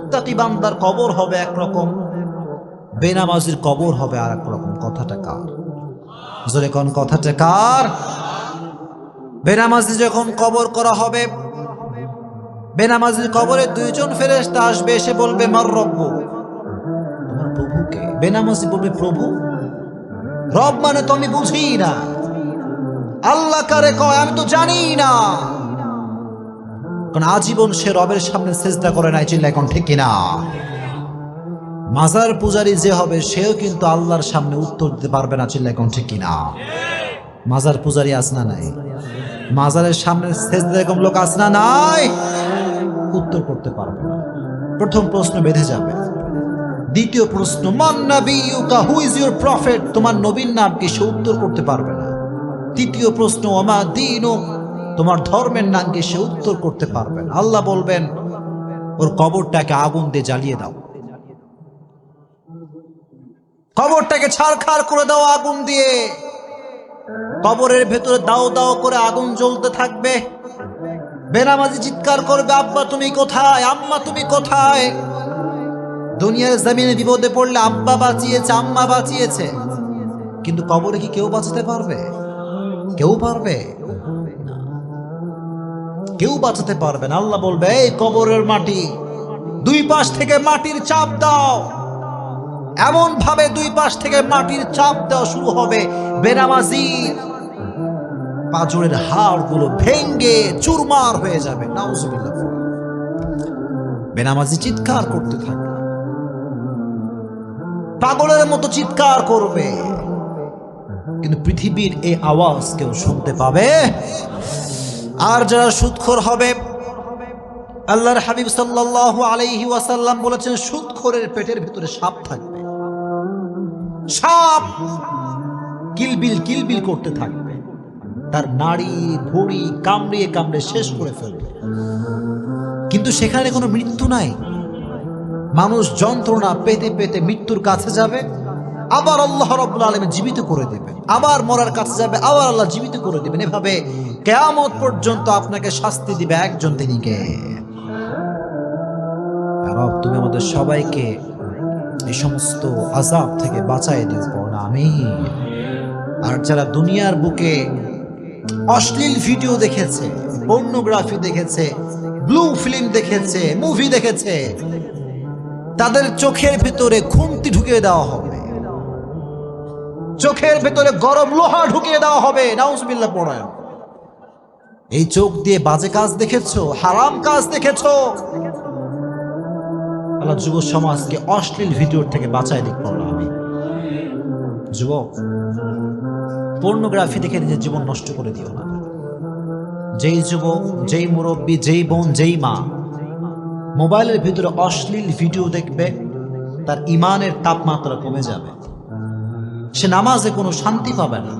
মুত্তাকি বান্দার কবর হবে একরকম, বেনামাজির কবর হবে আর একরকম। কথাটা কার? জোরে কোন কথাটা কার? বেনামাজি যখন কবর করা হবে, বেনামাজির কবরে দুইজন ফেরেশতা আসবে, এসে বলবে মার রব্বু, তোমার প্রভুকে। বেনামাজি বলবে প্রভু, রব মানে তো আমি বুঝি না, আল্লাহ কারে কয় আমি তো জানি না। কারণ আজীবন সে রবের সামনে সিজদা করে নাই, চিল্লা এখন ঠিক কিনা? মাজার পূজারি যে হবে সেও কিন্তু আল্লাহর সামনে উত্তর দিতে পারবে না, চিল্লা এখন ঠিক কিনা? মাজার পূজারি আছে না নাই? মাজারের সামনে সিজদা এরকম লোক আছে না নাই? উত্তর করতে পারবে না। প্রথম প্রশ্ন বেঁধে যাবে। দ্বিতীয় প্রশ্ন মান নাবিয়ুকা, হু ইজ ইউর প্রফেট, তোমার নবীর নাম কি, সে উত্তর করতে পারবে না। তৃতীয় প্রশ্ন ওমা দীনুক, তোমার ধর্মের নাম কি, সে উত্তর করতে পারবে না। আল্লাহ বলবেন ওর কবরটাকে আগুন দিয়ে জ্বালিয়ে দাও, কবরটাকে ছারখার করে দাও আগুন দিয়ে। কবরের ভেতরে দাও দাও করে আগুন জ্বলতে থাকবে। বেনামাজি চিৎকার করবে আব্বা তুমি কোথায়, আম্মা তুমি কোথায়। দুনিয়ার জমিনে বিপদে পড়লে আব্বা বাঁচিয়েছে, আম্মা বাঁচিয়েছে, কিন্তু কবরে কি কেউ বাঁচাতে পারবে? কেউ পারবে? কেউ বাঁচাতে পারবে না। আল্লাহ বলবে এই কবরের মাটি, দুই পাশ থেকে মাটির চাপ দাও। এমন ভাবে দুই পাশ থেকে মাটির চাপ দেওয়া শুরু হবে, বেনামাজির পাঁজরের হাড়গুলো ভেঙ্গে চুরমার হয়ে যাবে। নাউজুবিল্লাহ। বেনামাজি চিৎকার করতে থাকবে, পাগলের মতো চিৎকার করবে, কিন্তু পৃথিবীর এই আওয়াজ কেউ শুনতে পাবে? আর যারা সুদখোর হবে, আল্লাহর হাবিব সাল্লাল্লাহু আলাইহি ওয়াসাল্লাম বলেছেন সুদখোরের পেটের ভিতরে সাপ থাকবে। সাপ কিলবিল কিলবিল করতে থাকবে, তার নাড়ি ভুঁড়ি কামড়িয়ে কামড়ে শেষ করে ফেলবে, কিন্তু সেখানে কোনো মৃত্যু নাই। মানুষ যন্ত্রণা পেতে পেতে মৃত্যুর কাছে যাবে, আবার আল্লাহ রাব্বুল আলামিন জীবিত করে দিবেন, আবার মরার কাছে যাবে, আবার আল্লাহ জীবিত করে দিবেন। এভাবে কিয়ামত পর্যন্ত আপনাকে শাস্তি দিবে একজন, তিনি কে? রব তুমি আমাদের সবাইকে এই সমস্ত আযাব থেকে বাঁচায় দিও, পড়না আমিন। আর যারা দুনিয়ার বুকে অশ্লীল ভিডিও দেখেছে, পর্নোগ্রাফি দেখেছে, ব্লু ফিল্ম দেখেছে, মুভি দেখেছে, তাদের চোখের ভিতরে খুন্তি ঢুকিয়ে দেওয়া হবে, চোখের ভিতরে গরম লোহা ঢুকিয়ে দেওয়া হবে। নাউজুবিল্লাহ পড়ায়। এই চোখ দিয়ে বাজে কাজ দেখেছো, হারাম কাজ দেখেছো, আল্লাহ যুব সমাজকে অশ্লীল ভিডিওর থেকে বাঁচায় দিক। পড়া আমি যুবক, পর্নোগ্রাফি দেখে নিজের জীবন নষ্ট করে দিও না। যেই যুবক, যেই মুরব্বী, যেই বোন, যেই মা মোবাইলের ভিতরে অশ্লীল ভিডিও দেখবে, তার ইমানের তাপমাত্রা কমে যাবে। সে নামাজে কোনো শান্তি পাবে না,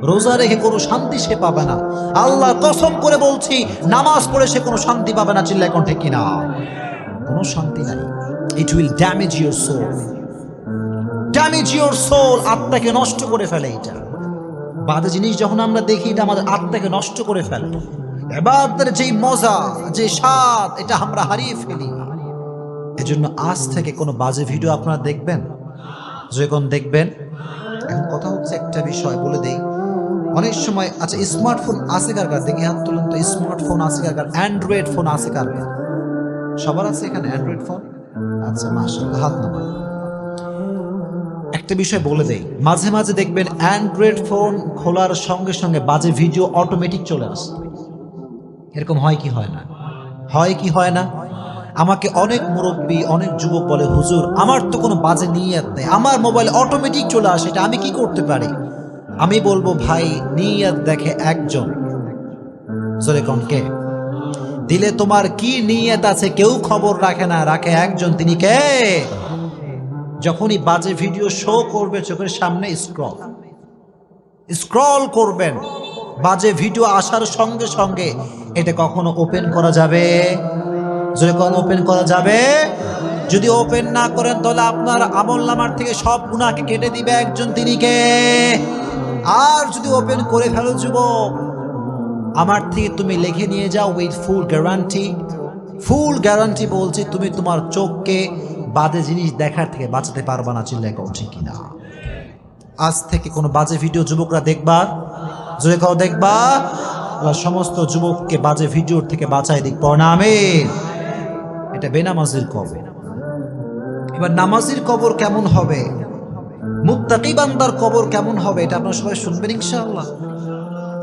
রোজা রেখে কোনো শান্তি সে পাবে না। আল্লাহ কসম করে বলছি, নামাজ পড়ে সে কোনো শান্তি পাবে না। চিল্লায় কোন ঠিক কিনা? কোনো শান্তি নাই। It will damage your soul, damage your soul. আত্মাকে নষ্ট করে ফেলে এটা। বাজে জিনিস যখন আমরা দেখি, এটা আমাদের আত্মাকে নষ্ট করে ফেলে। ইবাদতের যেই মজা, যে স্বাদ, এটা আমরা হারিয়ে ফেলি। এজন্য আজ থেকে কোনো বাজে ভিডিও আপনারা দেখবেন, যখন দেখবেন। এখন কথা হচ্ছে একটা বিষয় বলে দেই, অনেক সময় আচ্ছা স্মার্টফোন আছে কার কার? দেখি হাত তুলুন তো। স্মার্টফোন আছে কার কার? অ্যান্ড্রয়েড ফোন আছে কার কার? সবার আছে এখানে অ্যান্ড্রয়েড ফোন? আচ্ছা মাশাআল্লাহ, হাত নামান। একটা বিষয় বলে দেই, মাঝে মাঝে দেখবেন অ্যান্ড্রয়েড ফোন খোলার সঙ্গে সঙ্গে বাজে ভিডিও অটোমেটিক চলে আসে। এরকম হয় কি হয় না? হয় কি হয় না? আমাকে অনেক মুরব্বী, অনেক যুবক বলে হুজুর আমার তো কোনো বাজে নিয়ত নেই, আমার মোবাইল অটোমেটিক চলে আসে, এটা আমি কি করতে পারি? আমি বলবো ভাই, নিয়ত দেখে একজন। জোরে কোন কে? দিলে তোমার কি নিয়ত আছে কেউ খবর রাখে না, রাখে একজন, তিনি কে? যখনই বাজে ভিডিও শো করবে চোখের সামনে, স্ক্রল করবেন, বাজে ভিডিও আসার সঙ্গে সঙ্গে এটা কখনো ওপেন করা যাবে? যদি কখনো ওপেন করা যাবে? যদি ওপেন না করেন তাহলে আপনার আমলনামার থেকে সব গুনাহকে কেটে দিবে একজন, তিনি কে? আর যদি ওপেন করে ফেলো যুবক, আমার থেকে তুমি লিখে নিয়ে যাও with full guarantee, full guarantee বলছি, তুমি তোমার চোখকে বাজে জিনিস দেখার থেকে বাঁচাতে পারবা না। চিল্লায় কও ঠিক কিনা? আজ থেকে কোনো বাজে ভিডিও যুবকরা দেখবা, জোরে কও দেখবা। আল্লাহ সমস্ত যুবককে বাজে ভিডিওর থেকে বাঁচায় দিক, পড়না আমিন। এটা বেনামাজির কবর। এবার নামাজির কবর কেমন হবে, মুত্তাকি বান্দার কবর কেমন হবে, এটা আপনারা সবাই শুনবেন ইনশাআল্লাহ।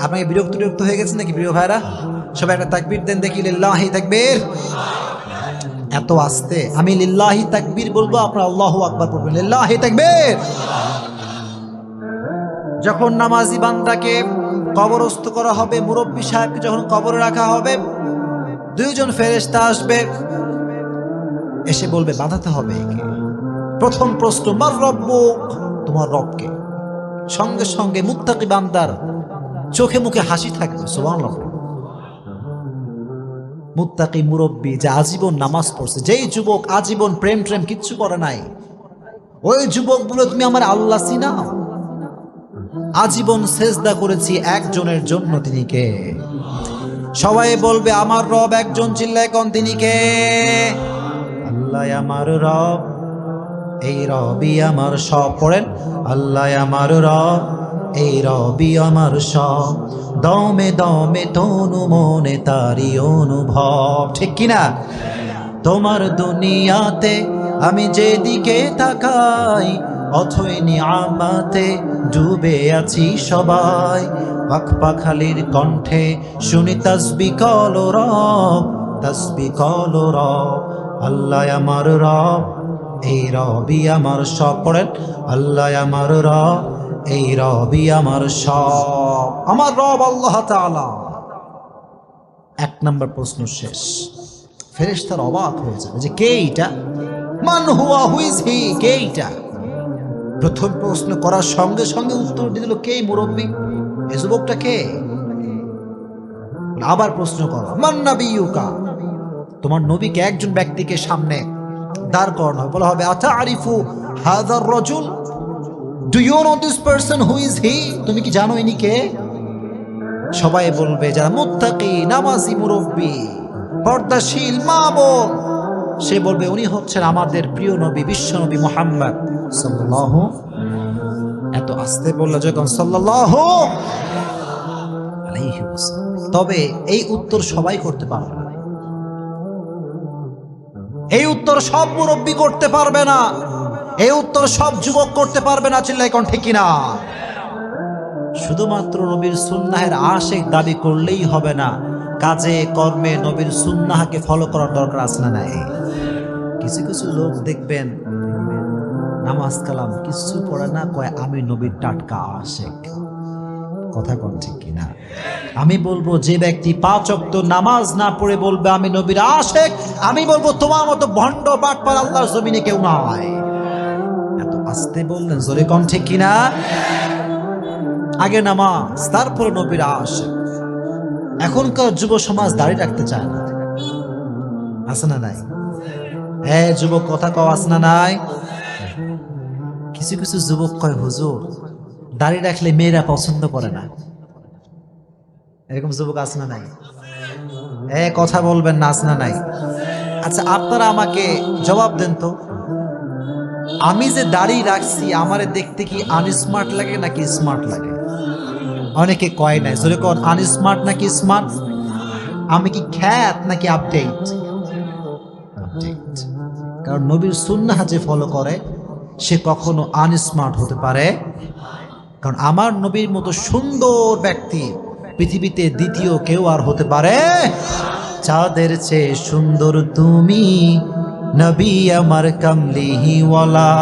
আপনাকে বিরক্ত হয়ে গেছে নাকি প্রিয় ভাইরা? সবাই একটা তাকবীর দেন দেখি, লিল্লাহি তাকবীর। এত আস্তে আমি লিল্লাহি তাকবীর বলবো, আপনারা আল্লাহু আকবার বলবেন, লিল্লাহি তাকবীর। যখন নামাজি বান্দাকে কবরস্থ করা হবে, মুরব্বী সাহেবকে যখন কবরে রাখা হবে, দুইজন ফেরেশতা আসবে, এসে বলবে বাঁধাতে হবে একে। প্রথম প্রশ্ন, মার রব্বুক, তোমার রবকে। সঙ্গে সঙ্গে মুত্তাকি বান্দার চোখে মুখে হাসি থাকবে, সুবহানাল্লাহ। মুত্তাকি মুরব্বী যে আজীবন নামাজ পড়ছে, যেই যুবক আজীবন প্রেম কিচ্ছু করে নাই, ওই যুবক বলে তুমি আমার আল্লাহ চিনাও? আজীবন সেজদা করেছি একজনের জন্য, তিনি কে? সবাই বলবে আমার রব একজন, চিল্লায় কোন তিনি কে? আল্লাহ আমার রব, এই রবি আমার সব। পড়েন, আল্লাহ আমার রব, এই রবি আমার সব, দমে দমে তনু মনে তারি অনুভব। ঠিক কিনা? তোমার দুনিয়াতে আমি যেদিকে তাকাই, অথই নিয়ামতে ডুবে আছি সবাই। পাখপাখালির কণ্ঠে শুনি তাসবিহ কলো রব, তাসবিহ কলো রব। আল্লাহ আমার রব, এই রবি আমার সব। পড়েন, আল্লাহ আমার রব, এই রবি আমার সব। আমার রব আল্লাহ তাআলা। এক নম্বর প্রশ্ন শেষ। ফেরেশতারা অবাক হয়ে যাবে যে কে এটা, মান হুয়া, হু ইজ হি, কে এটা? প্রথম প্রশ্ন করার সঙ্গে সঙ্গে উত্তর দিয়ে দিল কে? মুরব্বী, এই যুবকটা কে? আবার প্রশ্ন করো, মান নাবিয়ুকা, তোমার নবীকে একজন ব্যক্তিকে সামনে দাঁড় করানো হবে, বলা হবে আতারিফু হাযার রাজুল, do you know this person, who is he? তুমি কি জানো ইনি কে? সবাই বলবে যারা মুত্তাকি, নামাজি, মুরব্বী, পর্দাশীল মা বোন, সে বলবে উনি হচ্ছেন আমাদের প্রিয় নবী, বিশ্ব নবী মুহাম্মদ সাল্লাল্লাহু। এত আস্তে বললো যখন সাল্লাল্লাহু আলাইহি ওয়াসাল্লাম। তবে এই উত্তর সবাই করতে পারবে না, এই উত্তর সব মুরব্বী করতে পারবে না, এই উত্তর সব যুবক করতে পারবে না। চিল্লাই কোন ঠিক কিনা? শুধুমাত্র নবীর সুন্নাহের আশিক দাবি করলেই হবে না, কাজে কর্মে নবীর সুন্নাহকে ফলো করার দরকার আছে না নাই? কিছু কিছু লোক দেখবেন নামাজ কালাম কিছু পড়ে না, কয় আমি নবীর টাটকা আশিক। কথা কোন ঠিক কিনা? আমি বলবো যে ব্যক্তি 5 ওয়াক্ত নামাজ না পড়ে বলবে আমি নবীর আশিক, আমি বলবো তোমার মতো ভণ্ড বাটপার আল্লাহর জমিনে কেউ নাই। এত আস্তে বললেন, জোরে কোন ঠিক কিনা? আগে নামাজ, তারপরে নবীর আশিক। এখনকার যুব সমাজ দাঁড়িয়ে রাখতে চায় না, আছে না নাই? হ্যাঁ যুবক, কথা কও, আছে না নাই? কিছু কিছু যুবক কয় হুজুর দাঁড়িয়ে রাখলে মেয়েরা পছন্দ করে না, এরকম যুবক আছে না নাই? কথা বলবেন না, আছে না নাই? আচ্ছা আপনারা আমাকে জবাব দেন তো, আমি যে দাড়ি রাখছি আমারে দেখতে কি আনস্মার্ট লাগে নাকি স্মার্ট লাগে? অনেকে কয় নাই, জোরে কোন, আনস্মার্ট নাকি স্মার্ট? আমি কি খ্যাত নাকি আপডেট? আপডেট। কারণ নবীর সুন্নাহ যে ফলো করে সে কখনো আনস্মার্ট হতে পারে, কারণ আমার নবীর মতো সুন্দর ব্যক্তি পৃথিবীতে দ্বিতীয় কেউ আর হতে পারে? চাঁদের চেয়ে সুন্দর তুমি নবী আমার কামলিহি ওয়ালা,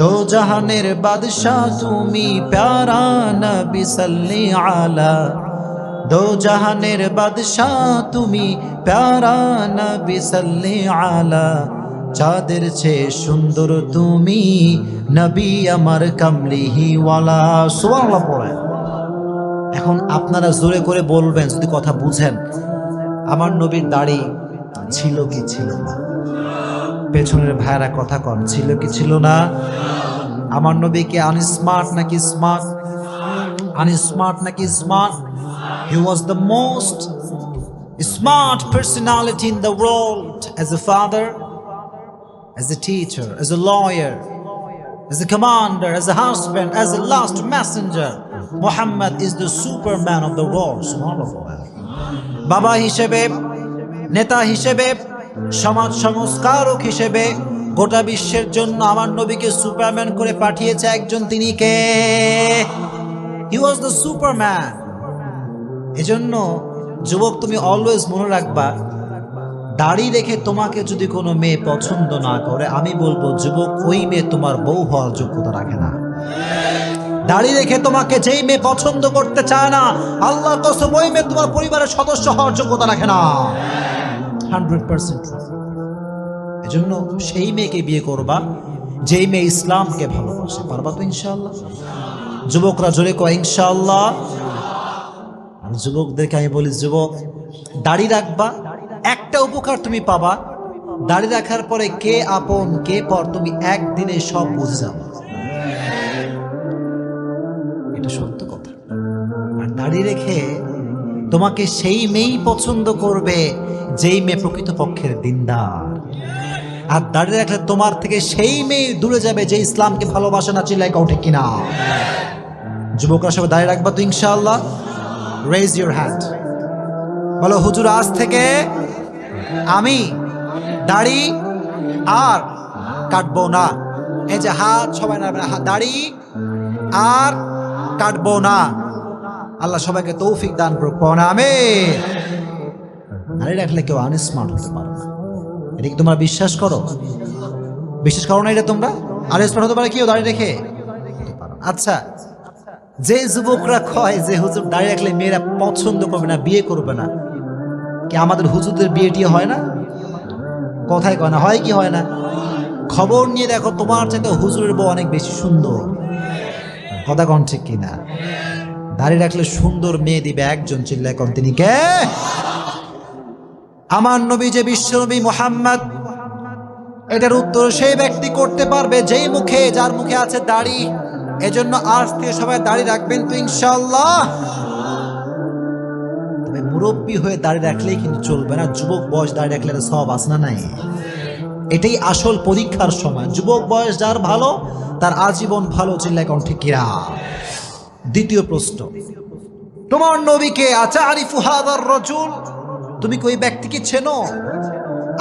দো জাহানের বাদশাহ তুমি প্যারা নবী সাল্লি আলা, দো জাহানের বাদশাহ তুমি প্যারা নবী সাল্লি আলা, চাঁদের চেয়ে সুন্দর তুমি নবী আমার কামলিহি ওয়ালা। সুবহানাল্লাহ পড়েন। এখন আপনারা জোরে করে বলবেন যদি কথা বুঝেন, আমার নবীর দাড়ি ছিল কি ছিল না? পেছনের ভাইরা কথা কন, ছিল কি ছিল না? আমার নবী কি আনস্মার্ট নাকি স্মার্ট? আনস্মার্ট নাকি smart? He was the most smart personality in the world, as a father, as a teacher, as a lawyer, as a commander, as a husband, as a last messenger. Muhammad is the superman of the world. Subhanallah. বাবা হিসেবে, নেতা হিসেবে, সমাজ সংস্কারক হিসেবে গোটা বিশ্বের জন্য আমার নবীকে সুপারম্যান করে পাঠিয়েছে একজন, তিনি কে? হি ওয়াজ দ্য সুপারম্যান। এজন্য যুবক, তুমি অলওয়েজ মনে রাখবা, দাড়ি রেখে তোমাকে যদি কোনো মেয়ে পছন্দ না করে, আমি বলবো যুবক, ওই মেয়ে তোমার বউ হওয়ার যোগ্যতা রাখে না। দাড়ি রেখে তোমাকে যেই মেয়ে পছন্দ করতে চায় না, আল্লাহর কসম ওই মেয়ে তোমার পরিবারের সদস্য হওয়ার যোগ্যতা রাখে না। 100%। এজন্য সেই মেয়েকে বিয়ে করবা যেই মেয়ে ইসলামকে ভালোবাসে। পারবা তো ইনশাআল্লাহ? যুবকরা জোরে কয় ইনশাআল্লাহ। আর যুবকদেরকে আমি বলি, যুবক, দাড়ি রাখবা, একটা উপকার তুমি পাবা, দাড়ি রাখার পরে কে আপন কে পর তুমি একদিনে সব বুঝে যাবে। এটা সত্য কথা। আর দাড়ি রেখে তোমাকে সেই মেয়েই পছন্দ করবে যেই মেয়ে প্রকৃতপক্ষের দিনদার। আর দাড়ি রাখলে তোমার থেকে সেই মেয়ে দূরে যাবে যে ইসলামকে ভালোবাসে না। চিল্লাই কও ঠিক কিনা? যুবকরা সবাই দাড়ি রাখবা তো ইনশাআল্লাহ? রেজ ইউর হ্যান্ড, বলো হুজুর আজ থেকে আমি দাড়ি আর কাটবো না। এই যে হাত সবাই নাড়বে, দাড়ি আর কাটবো না। আল্লাহ সবাইকে তৌফিক দান করুক। আমিন। দাড়ি রাখলে কেউ আনস্মার্ট হতে পারে না। এটা কি তোমরা বিশ্বাস করো? বিশ্বাস করো না এটা তোমরা? আনস্মার্ট হতে পারে কেউ দাড়ি রেখে? আচ্ছা, যে যুবকরা কয় যে হুজুর দাড়ি রাখলে মেয়েরা পছন্দ করবে না, বিয়ে করবে না, কি আমাদের হুজুরদের বিয়ে টিয়ে হয় না? কথাই কয় না, হয় কি হয় না? খবর নিয়ে দেখো, তোমার চাইতে হুজুরের বউ অনেক বেশি সুন্দর। কথা কন ঠিক কিনা? দাড়ি রাখলে সুন্দর মেয়ে দিবে একজন, চিল্লায় কন তিনি কে? আমার নবী যে বিশ্ব নবী মুহাম্মদ। এটার উত্তর সেই ব্যক্তি করতে পারবে যেই মুখে, যার মুখে আছে দাড়ি। এজন্য আজ থেকে সবাই দাড়ি রাখবেন তো ইনশাআল্লাহ। তবে মুরব্বী হয়ে দাড়ি রাখলেই কিন্তু চলবে না। যুবক বয়স দাড়ি রাখলে সব আছে না নাই? এটাই আসল পরীক্ষার সময়। যুবক বয়স যার ভালো, তার আজীবন ভালো। চিল্লায় কোন ঠিক কিনা? দ্বিতীয় প্রশ্ন, তোমার নবীকে আতারিফু হাযার রাজুল, তুমি কি ওই ব্যক্তিকে চেনো?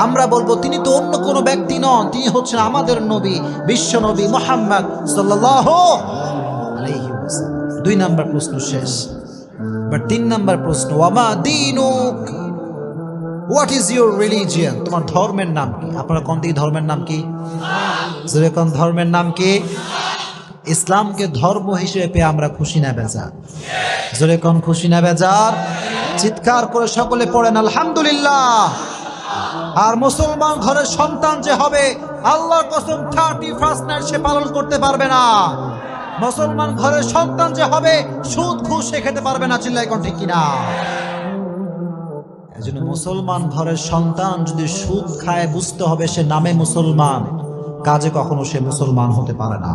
আমরা বলবো তিনি তো অন্য কোনো ব্যক্তি নন, তিনি হচ্ছেন আমাদের নবী, বিশ্ব নবী মুহাম্মদ সাল্লাল্লাহু আলাইহি ওয়াসাল্লাম। 2 নাম্বার প্রশ্ন শেষ। বাট 3 নাম্বার প্রশ্ন, ওয়ামা দীনুক, হোয়াট ইজ ইউর রিলিজিয়ন? তোমার ধর্মের নাম কি? আপনারা কোন দিকে ধর্মের নাম কি? জোরে কোন ধর্মের নাম কি? ইসলামকে ধর্ম হিসেবে পেয়ে আমরা খুশি না বেজার? জোরে কোন খুশি না বেজার? চিৎকার করে সকলে পড়েন আলহামদুলিল্লাহ। আর মুসলমান ঘরের সন্তান যে হবে, আল্লাহর কসম 31st নাইট সে পালন করতে পারবে না। মুসলমান ঘরের সন্তান যে হবে, সুদ ঘুষ সে খেতে পারবে না। চিল্লাই কোন ঠিক কিনা? এজন্য মুসলমান ঘরের সন্তান যদি সুদ খায়, বুঝতে হবে সে নামে মুসলমান, কাজে কখনো সে মুসলমান হতে পারে না।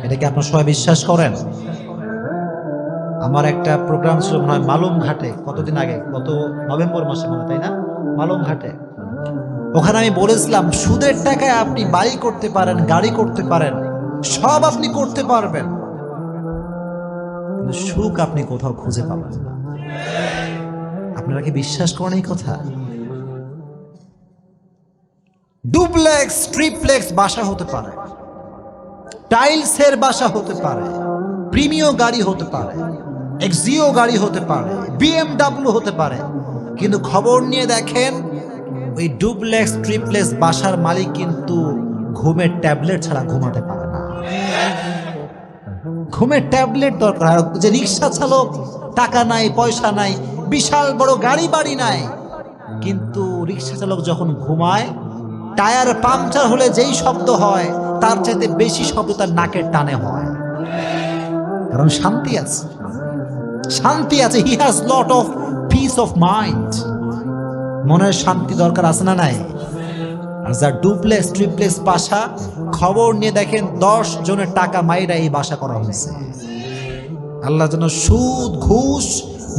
এটা কি আপনারা সবাই বিশ্বাস করেন? আমার একটা প্রোগ্রাম ছিল মনে হয় মালুম ঘাটে, কতদিন আগে, গত নভেম্বর মাসে মনে, তাই না? মালুম ঘাটে। ওখানে আমি বলেছিলাম, সুদের টাকায় আপনি বাড়ি করতে পারেন, গাড়ি করতে পারেন, সব আপনি করতে পারবেন, কিন্তু সুখ আপনি কোথাও খুঁজে পাবেন না। আপনারা কি বিশ্বাস করেন এই কথা? ডুপ্লেক্স, ট্রিপ্লেক্স বাসা হতে পারে, টাইলসের বাসা হতে পারে, প্রিমিয়াম গাড়ি হতে পারে, এক্সিও গাড়ি হতে পারে, BMW হতে পারে, কিন্তু খবর নিয়ে দেখেন ওই ডুপ্লেক্স ট্রিপ্লেক্স বাসার মালিক কিন্তু ঘুমের ট্যাবলেট ছাড়া ঘুমাতে পারে না। ঘুমের ট্যাবলেট দরকার। যে রিক্সা চালক, টাকা নাই, পয়সা নাই, বিশাল বড় গাড়ি বাড়ি নাই, কিন্তু রিক্সা চালক যখন ঘুমায়, টায়ার পাংচার হলে যেই শব্দ হয়, তার চাইতে বেশি শব্দ তার নাকের টানে হয়। কারণ শান্তি আছে, শান্তি আছে। He has lot of piece of mind. মনের শান্তি দরকার আছে না নাই? আর যার ডুপ্লেক্স ট্রিপ্লেক্স বাসা, খবর নিয়ে দেখেন 10 জনের টাকা মাইরা এই বাসা করা হয়েছে। আল্লাহ যেন সুদ ঘুষ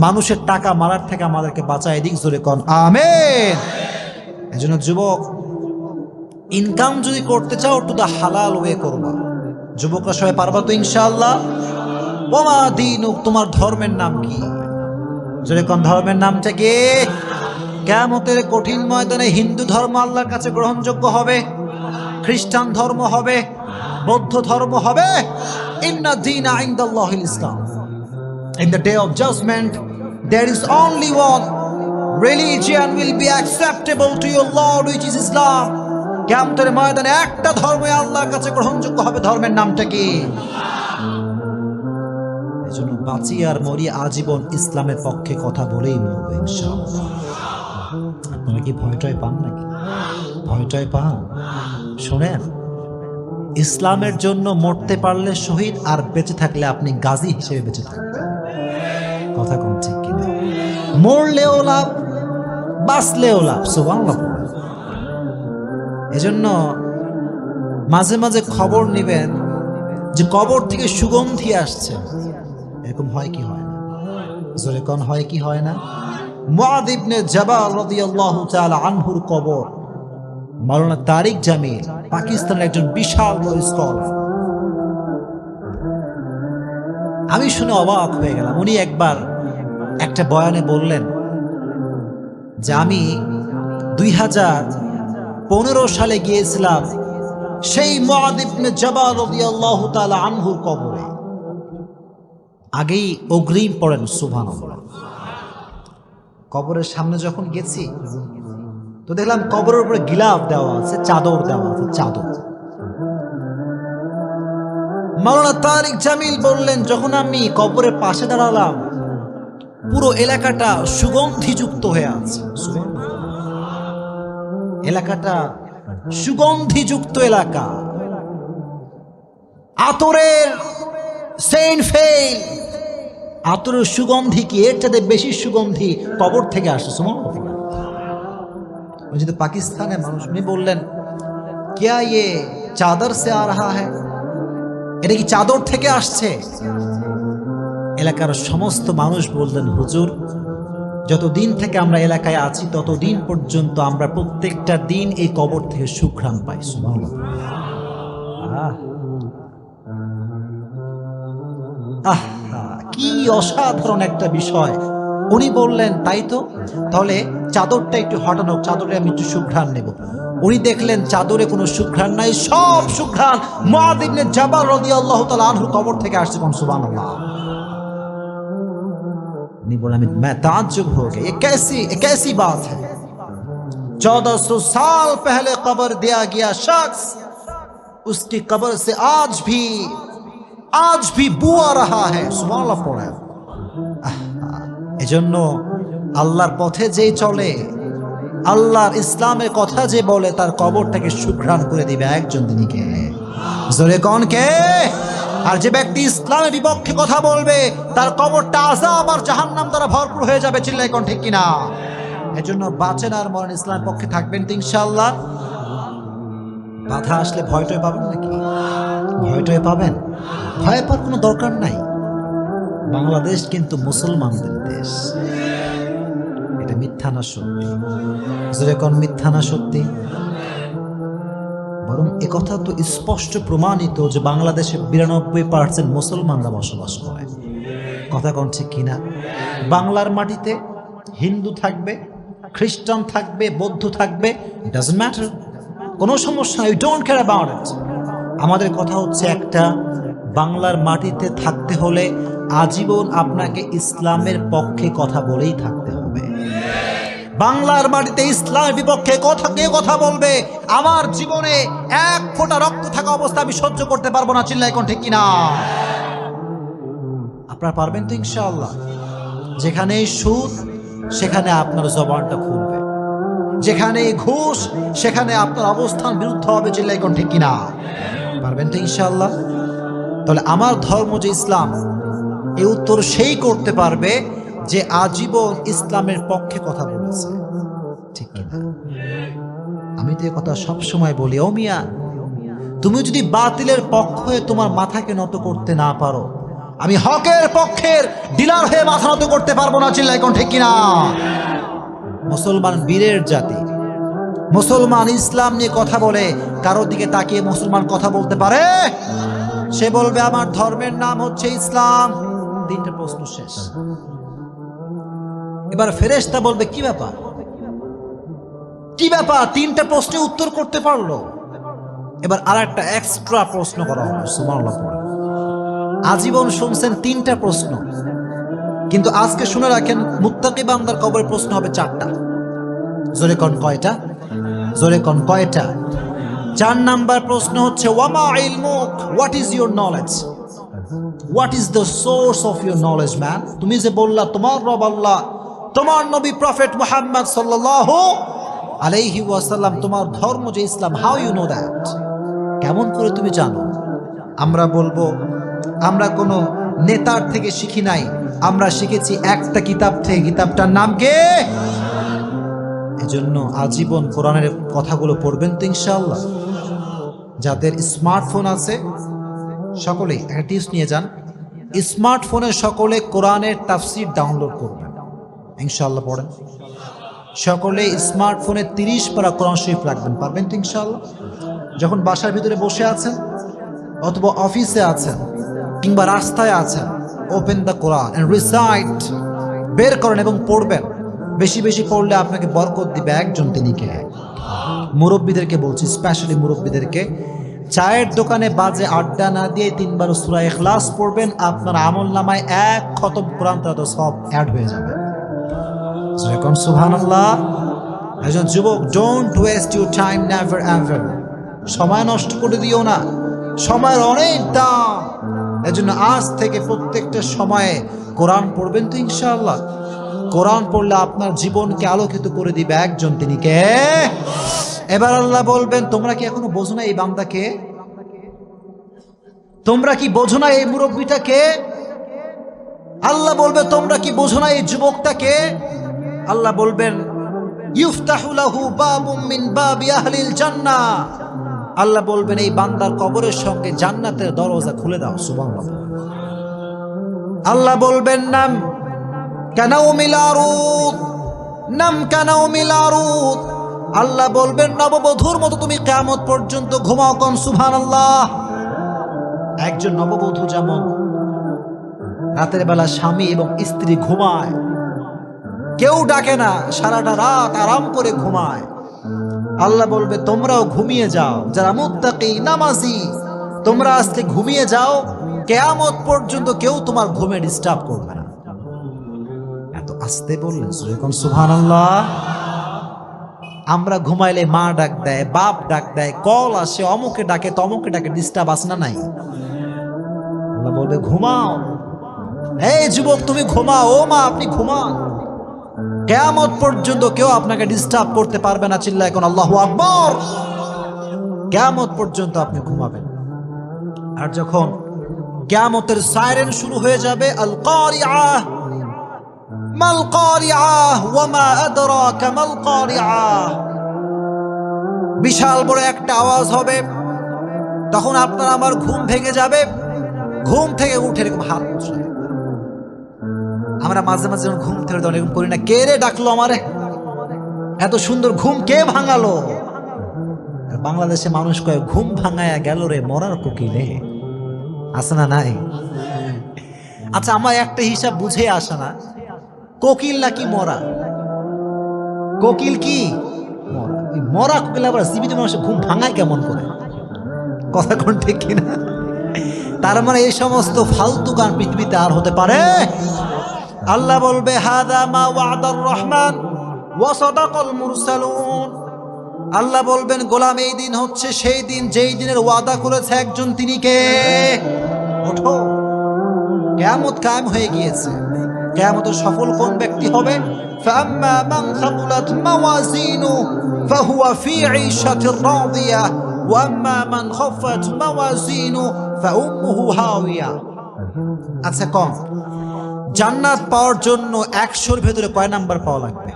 মানুষের টাকা মারার থেকে আমাদেরকে বাঁচায় দিক, জোরে কোন আমিন। এজন্য যুবক, ইনকাম যদি করতে চাও টু দা হালাল ওয়ে করবা। যুবকরা সবাই পারবা তো ইনশাআল্লাহ? ওমা দীনুক, তোমার ধর্মের নাম কি? জোরে কোন ধর্মের নামটা কি? কিয়ামতের কঠিন ময়দানে হিন্দু ধর্ম আল্লাহর কাছে গ্রহণযোগ্য হবে, খ্রিস্টান ধর্ম হবে, বৌদ্ধ ধর্ম হবে। ইন্না দীনা ইনদাল্লাহিল ইসলাম। In the day of judgment, there is only one religion will be acceptable to your Lord, which is Islam. কিয়ামতের ময়দানে একটা ধর্মই আল্লাহর কাছে গ্রহণযোগ্য হবে, ধর্মের নামটা কি? এজন্য বাঁচি আর মরি আজীবন ইসলামের পক্ষে কথা বলেই মরবো ইনশাআল্লাহ। আপনারা কি ভয়টাই পান নাকি? ভয়টাই পান? শোনেন, ইসলামের জন্য মরতে পারলে শহীদ, আর বেঁচে থাকলে আপনি গাজী হিসেবে বেঁচে থাকবেন। কথা কোন ঠিক কিনা? মরলেও লাভ, বাঁচলেও লাভ। সুবহানাল্লাহ। এজন্য মাঝে মাঝে খবর নেবেন যে কবর থেকে সুগন্ধি আসছে, এরকম হয় কি হয় না? জোরে কোন হয় কি হয় না? মুআয ইবনে জাবাল রাদিয়াল্লাহু তাআলা আনহুর কবর, মাওলানা তারিক জামিল পাকিস্তানের একজন বিশাল বড় স্কলার। আমি শুনে অবাক হয়ে গেলাম। উনি একবার একটা বয়ানে বললেন যে আমি 2015 সালে গিয়েছিলাম সেই মুআয ইবনে জাবাল রাদিয়াল্লাহু তাআলা আনহুর কবরে। আগেই অগ্রিম পড়েন সুবহানাল্লাহ। কবরের সামনে যখন গেছি তো দেখলাম কবরের উপরে গিলাফ দেওয়া আছে, চাদর দেওয়া আছে, চাদর। মাওলানা তারিক জামিল বললেন, যখন আমি কবরের পাশে দাঁড়ালাম পুরো এলাকাটা সুগন্ধিযুক্ত হয়ে আছে। এলাকাটা সুগন্ধিযুক্ত এলাকা, আতরের সেন্ট ফেল, আতরের সুগন্ধি কি এর চাইতে বেশি সুগন্ধি কবর থেকে আসে। সুবহানাল্লাহ। যেহেতু পাকিস্তানের মানুষ, উনি বললেন क्या ये চাদর সে আ রহা হ্যায়, এটা কি চাদর থেকে আসছে? এলাকার সমস্ত মানুষ বললেন, হুজুর যতদিন থেকে আমরা এলাকায় আছি ততদিন পর্যন্ত আমরা প্রত্যেকটা দিন এই কবর থেকে সুঘ্রাণ পাই। সুবহানাল্লাহ। কি অসাধারণ একটা বিষয়। উনি বললেন, তাই তো, তাহলে চাদরটা একটু হটানো, চাদরে আমি একটু সুঘ্রাণ নেব। উনি দেখলেন চাদরে কোনো সুঘ্রাণ নাই, সব সুঘ্রাণ মুআয ইবনে জাবাল রাদিয়াল্লাহু তাআলা আনহুর কবর থেকে আসছে। কোন সুবহানাল্লাহ। उन्हीं बोला मैं ताज्जुब हो गया, ये कैसी बात है। 1400 साल पहले कब्र दिया गया शख्स, उसकी कब्र से आज भी बू आ रहा है। सुभान अल्लाह पड़ा। এজন্য আল্লাহর পথে যেই চলে, আল্লাহর ইসলামের কথা যে বলে, তার কবরটাকে সুঘ্রাণ করে দিবে একজন দিনকে। জোরে কোন কে? আর যে ব্যক্তি ইসলামের বিপক্ষে কথা বলবে তার কবরটা আযাব আর জাহান্নাম দ্বারা ভরপুর হয়ে যাবে। চিল্লায় কোন ঠিক কিনা? এজন্য বাঁচেন আর মরেন ইসলামের পক্ষে থাকবেন তো ইনশাআল্লাহ। বাধা আসলে ভয়টয় পাবেন নাকি? ভয়টয় পাবেন? ভয় পাওয়ার কোনো দরকার নাই। বাংলাদেশ কিন্তু মুসলমানদের দেশ। এটা মিথ্যা না সত্যি? জোরে কোন মিথ্যা না সত্যি? বরং একথা তো স্পষ্ট প্রমাণিত যে বাংলাদেশে 92% মুসলমানরা বসবাস করে। কথা কোন ঠিক কিনা? বাংলার মাটিতে হিন্দু থাকবে, খ্রিস্টান থাকবে, বৌদ্ধ থাকবে, ডাজন্ট ম্যাটার, কোনো সমস্যা নাই। We don't care about it. আমাদের কথা হচ্ছে একটা, বাংলার মাটিতে থাকতে হলে আজীবন আপনাকে ইসলামের পক্ষে কথা বলেই থাকতে হবে। বাংলার মাটিতে ইসলামের বিপক্ষে কেউ কথা বলবে, আমার জীবনে এক ফোঁটা রক্ত থাকা অবস্থা আমি সহ্য করতে পারবো না। চিল্লায় কোন ঠিক কিনা? আপনারা পারবেন তো ইনশাআল্লাহ? যেখানে সুদ সেখানে আপনার জবানটা খুলবে, যেখানে ঘুষ সেখানে আপনার অবস্থান বিরুদ্ধ হবে। চিল্লায় কোন ঠিক কিনা? পারবেন তো ইনশাআল্লাহ? তাহলে আমার ধর্ম যে ইসলাম, এই উত্তর সেই করতে পারবে যে আজীবন ইসলামের পক্ষে কথা বলেছে। ঠিক কিনা? আমি তো এই কথা সবসময় বলি, ও মিয়া, তুমি যদি বাতিলের পক্ষ হয়ে তোমার মাথাকে নত করতে না পারো, আমি হকের পক্ষের ডিলার হয়ে মাথা নত করতে পারবো না, চিল্লাই কোন ঠিক কিনা? মুসলমান বীরের জাতি, মুসলমান ইসলাম নিয়ে কথা বলে, কারোর দিকে তাকিয়ে মুসলমান কথা বলতে পারে? সে বলবে আমার ধর্মের নাম হচ্ছে ইসলাম। তিনটা প্রশ্ন শেষ। এবার ফেরেশতা বলবে কি ব্যাপার, কি ব্যাপার, তিনটা প্রশ্নের উত্তর করতে পারলো। এবার আর একটা এক্সট্রা প্রশ্ন করা হবে। সুবহানাল্লাহ। আজীবন শুনছেন তিনটা প্রশ্ন, কিন্তু আজকে শুনে রাখেন মুত্তাকি বান্দার কবরে প্রশ্ন হবে চারটা। জোরে কোন কয়টা? জোরে কোন কয়টা? 4 নাম্বার প্রশ্ন হচ্ছে ওয়ামা ইলমুক, what is your knowledge, what is the source of your knowledge man. তুমি যে বললা তোমার রব আল্লাহ, তোমার নবী প্রফেট মুহাম্মদ সাল্লাল্লাহু আলাইহি ওয়াসাল্লাম, তোমার ধর্ম যে ইসলাম, হাউ ইউ নো দ্যাট, কেমন করে তুমি জানো? আমরা বলবো আমরা কোনো নেতার থেকে শিখি নাই, আমরা শিখেছি একটা কিতাব থেকে। কিতাবটার নাম কি? এজন্য আজীবন কোরআনের কথাগুলো পড়বেন তো ইনশাআল্লাহ। যাদের স্মার্টফোন আছে সকলেই একটা টিপস নিয়ে যান, স্মার্টফোনে সকলে কোরআনের তাফসীর ডাউনলোড করবেন, ইনশাআল্লাহ পড়েন। সকলে স্মার্টফোনে 30 পারা কোরআন শরীফ রাখবেন, পারবেন তো ইনশাআল্লাহ? যখন বাসার ভিতরে বসে আছেন অথবা অফিসে আছেন কিংবা রাস্তায় আছেন, open the Quran and recite, বের করেন এবং পড়বেন। বেশি বেশি পড়লে আপনাকে বরকত দিবে একজন, তিনি কে? মুরব্বীদেরকে বলছি, স্পেশালি মুরব্বীদেরকে, চায়ের দোকানে বাজে আড্ডা না দিয়ে 3 বার সূরা ইখলাস পড়বেন, আপনার আমলনামায় 1 খতম কোরআন তেলাওয়াত সব অ্যাড হয়ে যাবে। এখন সুবহানাল্লাহ। একজন যুবক, don't waste your time, never ever. সময় নষ্ট করে দিও না, সময়ের অনেক দাম। এজন্য আজ থেকে প্রত্যেকটা সময়ে কোরআন পড়বেন তো ইনশাআল্লাহ। কোরআন পড়লে আপনার জীবনকে আলোকিত করে দিবে একজন, তিনি কে? এবার আল্লাহ বলবেন তোমরা কি এখনো বোঝো না এই বান্দাকে? তোমরা কি বোঝো না এই মুরব্বীটাকে? আল্লাহ বলবে তোমরা কি বোঝো না এই যুবকটাকে? আল্লাহ বলবেন ইফতাহু লাহু বাবুম মিন বাবি আহলিল জান্নাহ। আল্লাহ বলবেন এই বান্দার কবরের সঙ্গে জান্নাতের দরজা খুলে দাও। সুবহানাল্লাহ। আল্লাহ বলবেন নাম কানাউমিল আরুদ, নাম কানাউমিল আরুদ। আল্লাহ বলবেন নববধূর মতো তুমি কিয়ামত পর্যন্ত ঘুমাও। কোন সুবহানাল্লাহ। একজন নববধূ যেমন রাতের বেলা স্বামী এবং স্ত্রী ঘুমায়, কেউ ডাকে না, সারাটা রাত আরাম করে ঘুমায়, আল্লাহ বলবে তোমরাও ঘুমিয়ে যাও, যারা মুত্তাকি নামাজি তোমরা আজকে ঘুমিয়ে যাও, কিয়ামত পর্যন্ত কেউ তোমার ঘুমে ডিস্টার্ব করবে না। এত আস্তে বললেন, সুবহানাল্লাহ। আমরা ঘুমাইলে মা ডাক দেয়, বাপ ডাক দেয়, কল আসে, অমুকে ডাকে তমুকে ডাকে, ডিস্টার্ব আসে না নাই? আল্লাহ বলবে ঘুমাও, এই যুবক তুমি ঘুমাও, ও মা আপনি ঘুমান, কিয়ামত পর্যন্ত কেউ আপনাকে ডিস্টার্ব করতে পারবে না। চিল্লায় কোন আল্লাহু আকবার। কিয়ামত পর্যন্ত আপনি ঘুমাবেন। আর যখন কিয়ামতের সাইরেন শুরু হয়ে যাবে, আল কারিআহ মাল কারিআহ ওয়া মা আদরাকা মাল কারিআহ, বিশাল বড় একটা আওয়াজ হবে, তখন আপনার আমার ঘুম ভেঙে যাবে। ঘুম থেকে উঠে এরকম হাত উঠায়। আমরা মাঝে মাঝে যখন ঘুম থেকে এরকম করি না, কে রে ডাকলো আমারে, এত সুন্দর ঘুম কে ভাঙালো? বাংলাদেশে মানুষ কয় ঘুম ভাঙায়া গেল রে মরার কোকিলে, আছে না নাই? আচ্ছা আমার একটা হিসাব বুঝে আসে না, কোকিল নাকি মরা? কোকিল কি মরা? মরা কোকিল আবার জীবিত মানুষের ঘুম ভাঙায় কেমন করে? কথা কোন ঠিক কিনা? তার মানে এই সমস্ত ফালতু গান পৃথিবীতে আর হতে পারে? আল্লাহ বলবে হাদা মা ওয়াদার রহমান ওয়া সাদাকাল মুরসালুন। আল্লাহ বলবেন গোলাম এই দিন হচ্ছে সেই দিন যেই দিনের ওয়াদা করেছে একজন, তিনি কে? ওঠো, কিয়ামত কায়েম হয়ে গিয়েছে। কিয়ামতের সফল কোন ব্যক্তি হবে? ফাম্মা মান সাকুলাত মাওয়াজিনু ফাহুয়া ফি ঈশাতির রাদিয়া ওয়া আম্মা মান খাফাত মাওয়াজিনু ফাউম্মুহু হাওিয়া। আচ্ছা কম, জান্নাত পাওয়ার জন্য 100-র ভেতরে কয় নাম্বার পাওয়া লাগবে?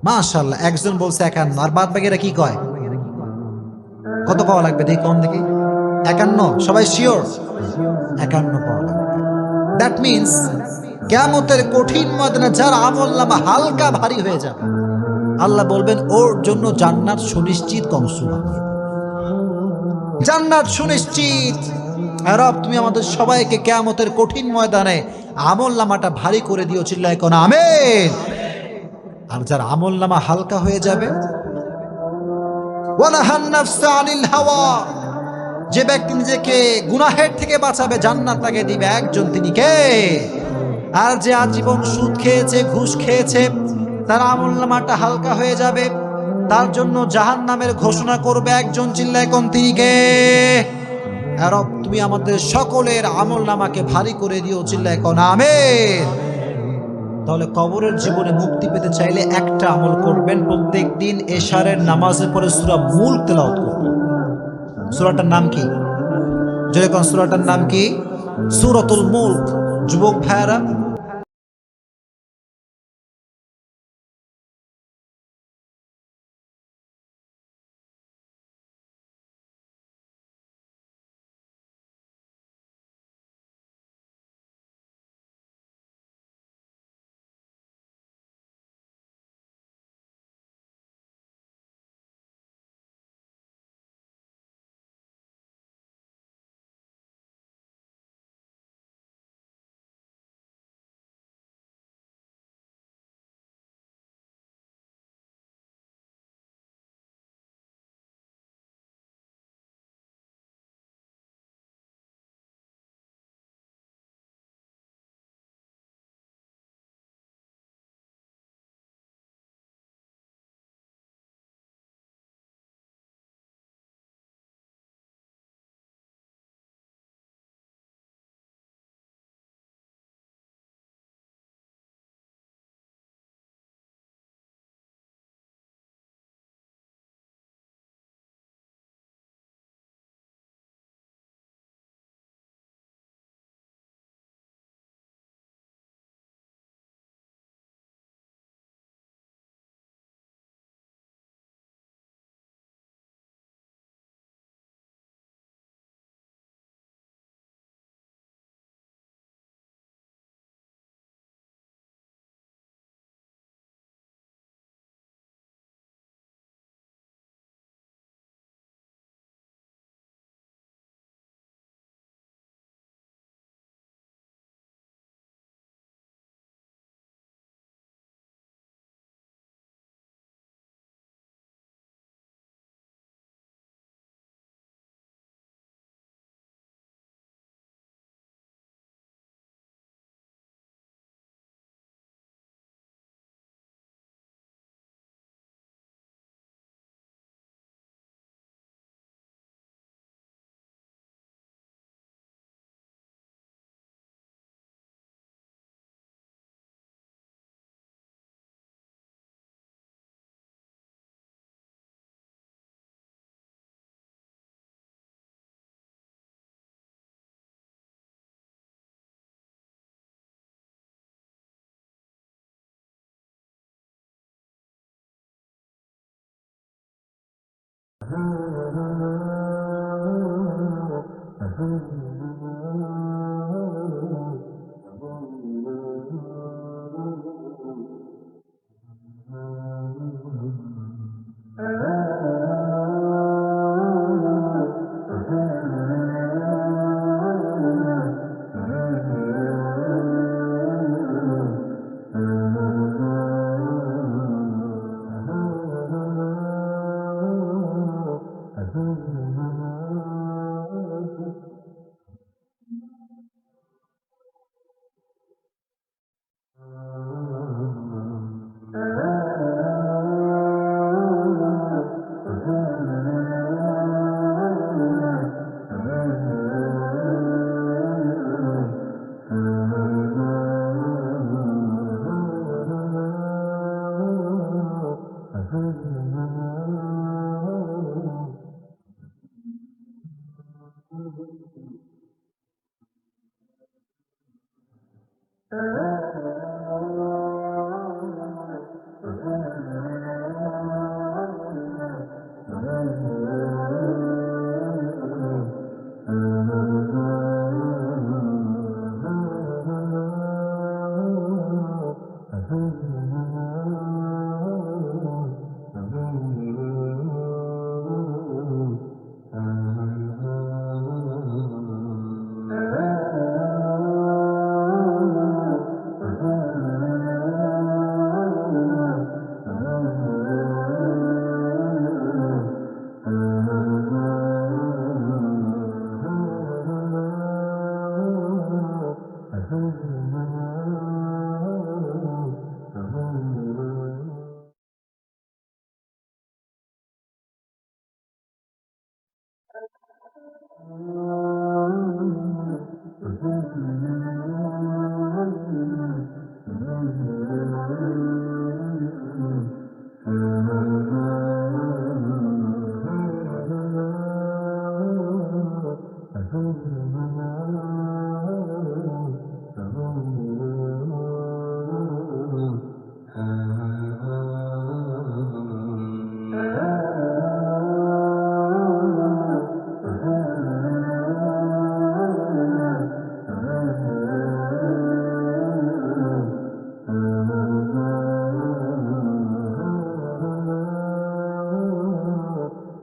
মাশাআল্লাহ, একজন বলছে 51, আর বাদ বাকিরা কি কয়? কত পাওয়া লাগবে দেখি, কম দেখি। 51? সবাই শিওর? 51 পাওয়া লাগবে। দ্যাট মিনস কিয়ামতের কঠিন ময়দানে যার আমলনামা হালকা ভারী হয়ে যাবে, আল্লাহ বলবেন ওর জন্য জান্নাত সুনিশ্চিত। কম সুবহানাল্লাহ। জান্নাত সুনিশ্চিত। রব তুমি আমাদের সবাইকে কিয়ামতের কঠিন ময়দানে আমলনামাটা ভারী করে দিও, চিল্লায় কোন আমিন। আর যার আমলনামা হালকা হয়ে যাবে, ওয়ানাহান নাফসা আনিল হাওয়া, যে ব্যক্তি নিজেকে গুনাহের থেকে বাঁচাবে জান্নাত তাকে দিবে একজন, তিনি কে? আর যে আজীবন সুদ খেয়েছে, ঘুষ খেয়েছে, তার আমলনামাটা হালকা হয়ে যাবে, তার জন্য জাহান্নামের ঘোষণা করবে একজন, চিল্লায় কোন তিনি কে? রব তুমি আমাদের সকলের আমলনামাকে ভারী করে দিও, চিল্লায় কোন আমিন। তাহলে কবরের জীবনে মুক্তি পেতে চাইলে একটা আমল করবেন, প্রত্যেকদিন এশারের নামাজের পরে সূরা মুলক তেলাওয়াত করবেন। সূরাটার নাম কি? জোরে কোন সূরাটার নাম কি? সূরাতুল মুলক। যুবক ভাইরা,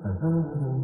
Uh-huh.